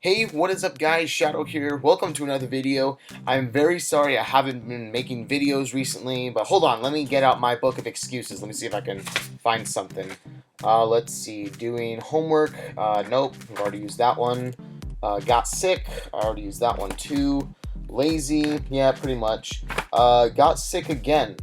Hey, what is up guys? Shadow here. Welcome to another video. I'm very sorry I haven't been making videos recently, but hold on, let me get out my book of excuses. Let me see if I can find something. Let's see, doing homework, nope, I've already used that one. Got sick, I already used that one too. Lazy, yeah, pretty much. Got sick again.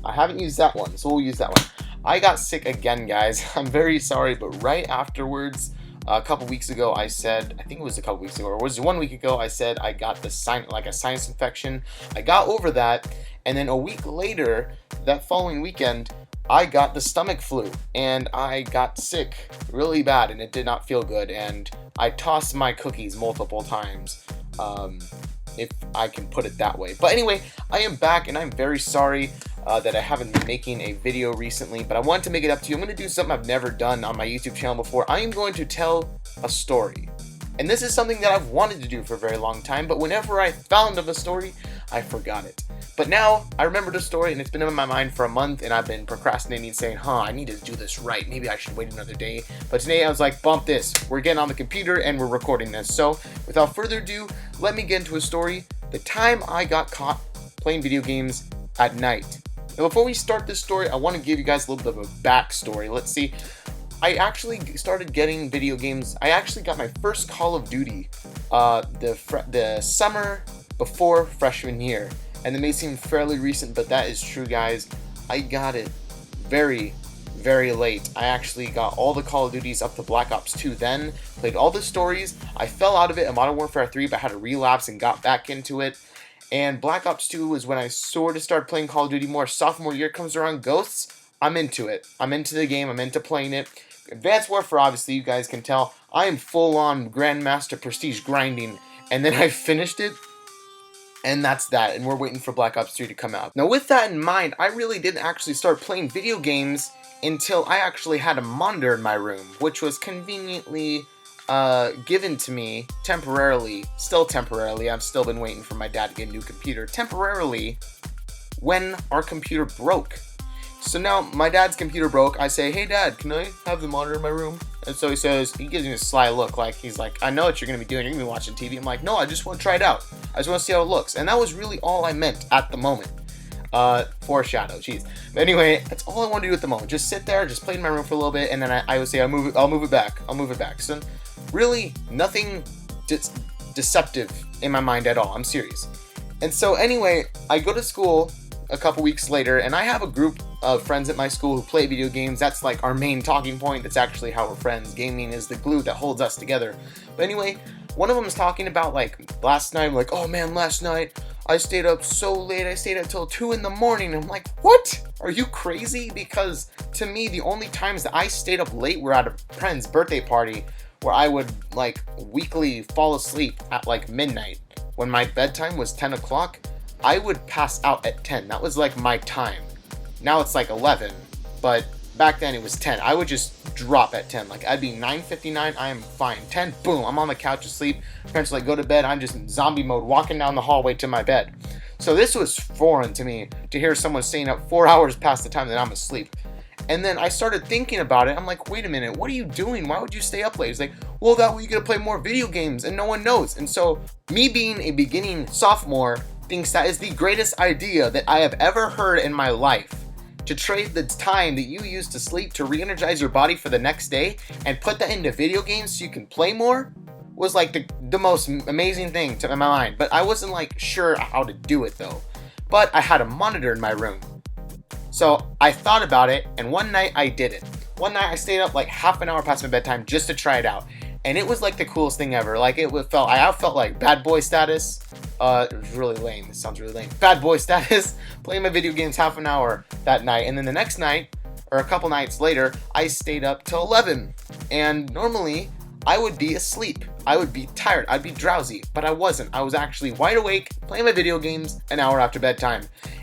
I haven't used that one, so we'll use that one. I got sick again, guys. I'm very sorry, but right afterwards, a couple weeks ago, I said, I think it was a couple weeks ago, or was it 1 week ago, I said I got a sinus infection. I got over that, and then a week later, that following weekend, I got the stomach flu, and I got sick really bad, and it did not feel good, and I tossed my cookies multiple times, if I can put it that way. But anyway, I am back, and I'm very sorry that I haven't been making a video recently, but I wanted to make it up to you. I'm going to do something I've never done on my YouTube channel before. I am going to tell a story. And this is something that I've wanted to do for a very long time, but whenever I found of a story, I forgot it. But now, I remember the story, and it's been in my mind for a month, and I've been procrastinating, saying, I need to do this right. Maybe I should wait another day. But today, I was like, bump this. We're getting on the computer, and we're recording this. So, without further ado, let me get into a story. The time I got caught playing video games at night. Now, before we start this story, I want to give you guys a little bit of a backstory. Let's see. I actually started getting video games. I actually got my first Call of Duty the summer before freshman year. And it may seem fairly recent, but that is true, guys. I got it very, very late. I actually got all the Call of Duties up to Black Ops 2 then. Played all the stories. I fell out of it in Modern Warfare 3, but had a relapse and got back into it. And Black Ops 2 was when I sort of started playing Call of Duty more. Sophomore year comes around, Ghosts, I'm into it. I'm into the game, I'm into playing it. Advanced Warfare, obviously, you guys can tell, I am full-on Grandmaster Prestige grinding. And then I finished it, and that's that. And we're waiting for Black Ops 3 to come out. Now, with that in mind, I really didn't actually start playing video games until I actually had a monitor in my room, which was conveniently given to me temporarily, still temporarily. I've still been waiting for my dad to get a new computer, temporarily, when our computer broke. So now my dad's computer broke. I say, hey dad, can I have the monitor in my room? And so he says, he gives me a sly look, like he's like, I know what you're gonna be doing, you're gonna be watching TV. I'm like, no, I just want to try it out. I just want to see how it looks. And that was really all I meant at the moment. Foreshadow, jeez. But anyway, that's all I want to do at the moment. Just sit there, just play in my room for a little bit, and then I would say, I'll move it back. So really, nothing deceptive in my mind at all. I'm serious. And so anyway, I go to school a couple weeks later, and I have a group of friends at my school who play video games. That's like our main talking point. That's actually how we're friends. Gaming is the glue that holds us together. But anyway, one of them is talking about like last night. I'm like, oh man, last night I stayed up so late. I stayed up till 2 in the morning. I'm like, what? Are you crazy? Because to me, the only times that I stayed up late were at a friend's birthday party, where I would like weekly fall asleep at like midnight. When my bedtime was 10 o'clock, I would pass out at 10. That was like my time. Now it's like 11, but back then it was 10. I would just drop at 10. Like I'd be 9:59, I am fine. 10, boom, I'm on the couch asleep. Parents like, go to bed. I'm just in zombie mode, walking down the hallway to my bed. So this was foreign to me, to hear someone staying up 4 hours past the time that I'm asleep. And then I started thinking about it. I'm like, wait a minute, what are you doing? Why would you stay up late? It's like, well, that way you get to play more video games and no one knows. And so me being a beginning sophomore thinks that is the greatest idea that I have ever heard in my life. To trade the time that you use to sleep to re-energize your body for the next day and put that into video games so you can play more was like the most amazing thing in my mind. But I wasn't like sure how to do it though. But I had a monitor in my room. So I thought about it, and one night I did it. One night I stayed up like half an hour past my bedtime just to try it out. And it was like the coolest thing ever. Like I felt like bad boy status. It was really lame. This sounds really lame. Bad boy status. Playing my video games half an hour that night. And then the next night, or a couple nights later, I stayed up till 11. And normally, I would be asleep. I would be tired. I'd be drowsy. But I wasn't. I was actually wide awake, playing my video games an hour after bedtime.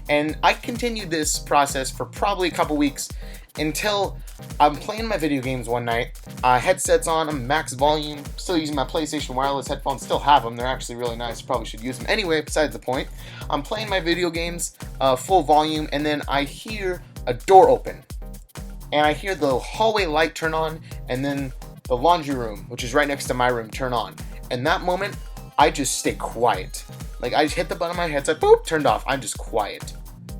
And I continued this process for probably a couple weeks until I'm playing my video games one night. Headsets on, I'm max volume, still using my PlayStation wireless headphones, still have them. They're actually really nice, probably should use them. Anyway, besides the point, I'm playing my video games full volume, and then I hear a door open. And I hear the hallway light turn on, and then the laundry room, which is right next to my room, turn on. And that moment, I just stay quiet. Like, I just hit the button on my headset, boop, turned off. I'm just quiet.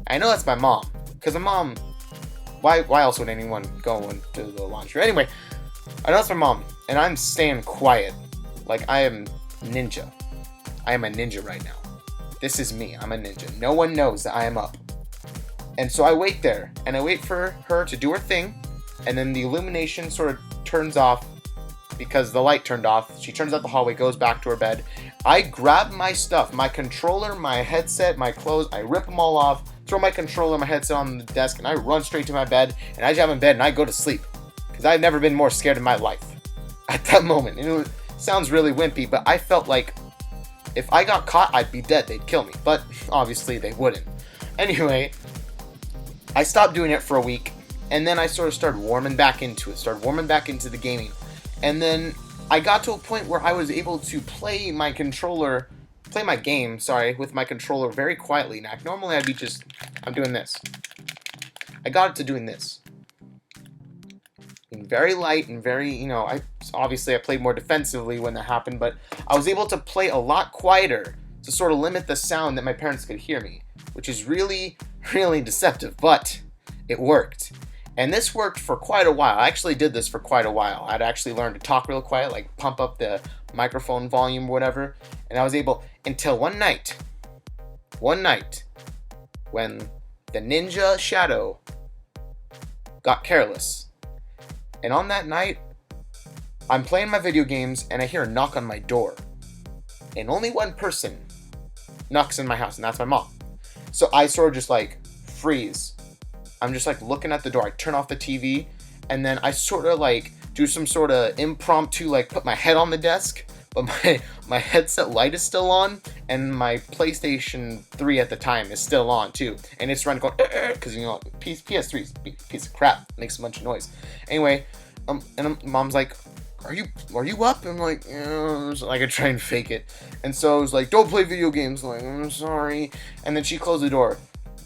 I know that's my mom, because my mom, why else would anyone go into the laundry? Anyway, I know that's my mom, and I'm staying quiet. Like, I am ninja. I am a ninja right now. This is me. I'm a ninja. No one knows that I am up. And so I wait there, and I wait for her to do her thing, and then the illumination sort of turns off because the light turned off. She turns out the hallway, goes back to her bed. I grab my stuff, my controller, my headset, my clothes, I rip them all off, throw my controller, my headset on the desk, and I run straight to my bed, and I jump in bed, and I go to sleep. Because I've never been more scared in my life at that moment. And it sounds really wimpy, but I felt like if I got caught, I'd be dead. They'd kill me. But obviously, they wouldn't. Anyway, I stopped doing it for a week, and then I sort of started warming back into it, started warming back into the gaming. And then I got to a point where I was able to play my game, with my controller very quietly. Now, normally I'd be I'm doing this. I got it to doing this. And very light and very, obviously I played more defensively when that happened, but I was able to play a lot quieter to sort of limit the sound that my parents could hear me, which is really, really deceptive, but it worked. And this worked for quite a while. I actually did this for quite a while. I'd actually learned to talk real quiet, like pump up the microphone volume or whatever. And I was able, until one night, when the Ninja Shadow got careless. And on that night, I'm playing my video games and I hear a knock on my door. And only one person knocks in my house, and that's my mom. So I sort of just like freeze. I'm just like looking at the door. I turn off the TV, and then I sort of like do some sort of impromptu, like put my head on the desk, but my headset light is still on, and my PlayStation 3 at the time is still on too, and it's running going because PS3 is a piece of crap, makes a bunch of noise. Anyway, mom's like, Are you up? I'm like, yeah. So I could try and fake it. And so I was like, don't play video games. I'm like, I'm sorry. And then she closed the door.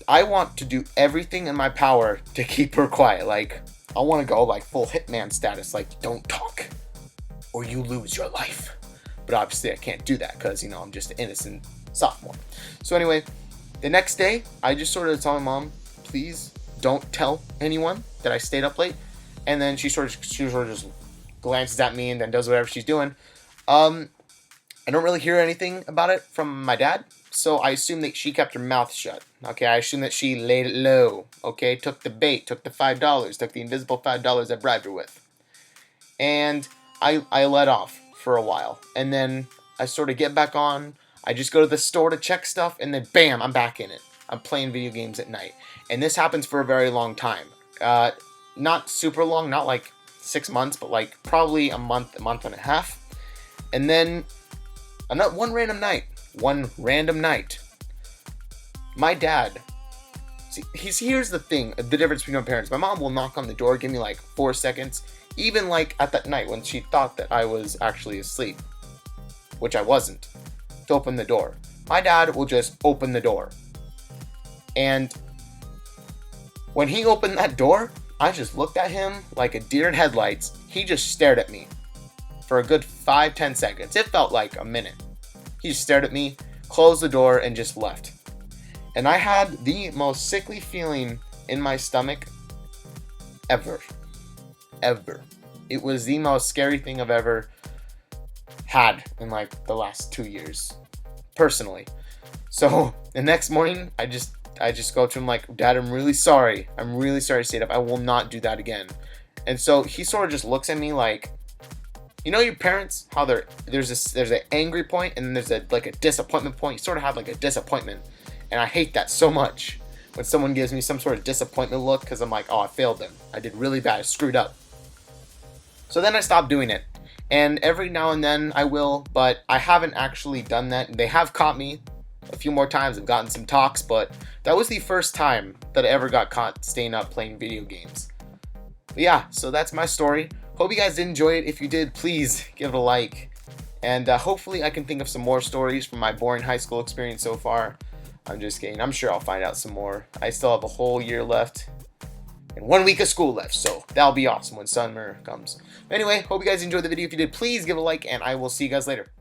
I want to do everything in my power to keep her quiet. Like, I want to go like full hitman status. Like, don't talk or you lose your life. But obviously I can't do that because, I'm just an innocent sophomore. So anyway, the next day, I just sort of told my mom, please don't tell anyone that I stayed up late. And then she sort of just glances at me and then does whatever she's doing. I don't really hear anything about it from my dad, so I assume that she kept her mouth shut. Okay, I assume that she laid it low. Okay, took the bait, took the $5, took the invisible $5 I bribed her with. And I let off for a while. And then I sort of get back on. I just go to the store to check stuff, and then bam, I'm back in it. I'm playing video games at night. And this happens for a very long time. Not super long, not like 6 months, but like probably a month and a half. And then one random night, my dad, here's the thing, the difference between my parents. My mom will knock on the door, give me like 4 seconds, even like at that night when she thought that I was actually asleep, which I wasn't, to open the door. My dad will just open the door. And when he opened that door, I just looked at him like a deer in headlights. He just stared at me for a good 5-10 seconds. It felt like a minute. He just stared at me, closed the door, and just left. And I had the most sickly feeling in my stomach ever. It was the most scary thing I've ever had in like the last 2 years, personally. So the next morning, I just go up to him like, Dad, I'm really sorry to stay up. I will not do that again. And so he sort of just looks at me like, your parents, how there's an angry point and then there's a disappointment point. You sort of have like a disappointment. And I hate that so much when someone gives me some sort of disappointment look because I'm like, oh, I failed them. I did really bad. I screwed up. So then I stopped doing it. And every now and then I will, but I haven't actually done that. They have caught me a few more times. I've gotten some talks, but that was the first time that I ever got caught staying up playing video games. But yeah, so that's my story. Hope you guys did enjoy it. If you did, please give it a like. And hopefully I can think of some more stories from my boring high school experience so far. I'm just kidding. I'm sure I'll find out some more. I still have a whole year left and 1 week of school left, so that'll be awesome when summer comes. Anyway, hope you guys enjoyed the video. If you did, please give it a like, and I will see you guys later.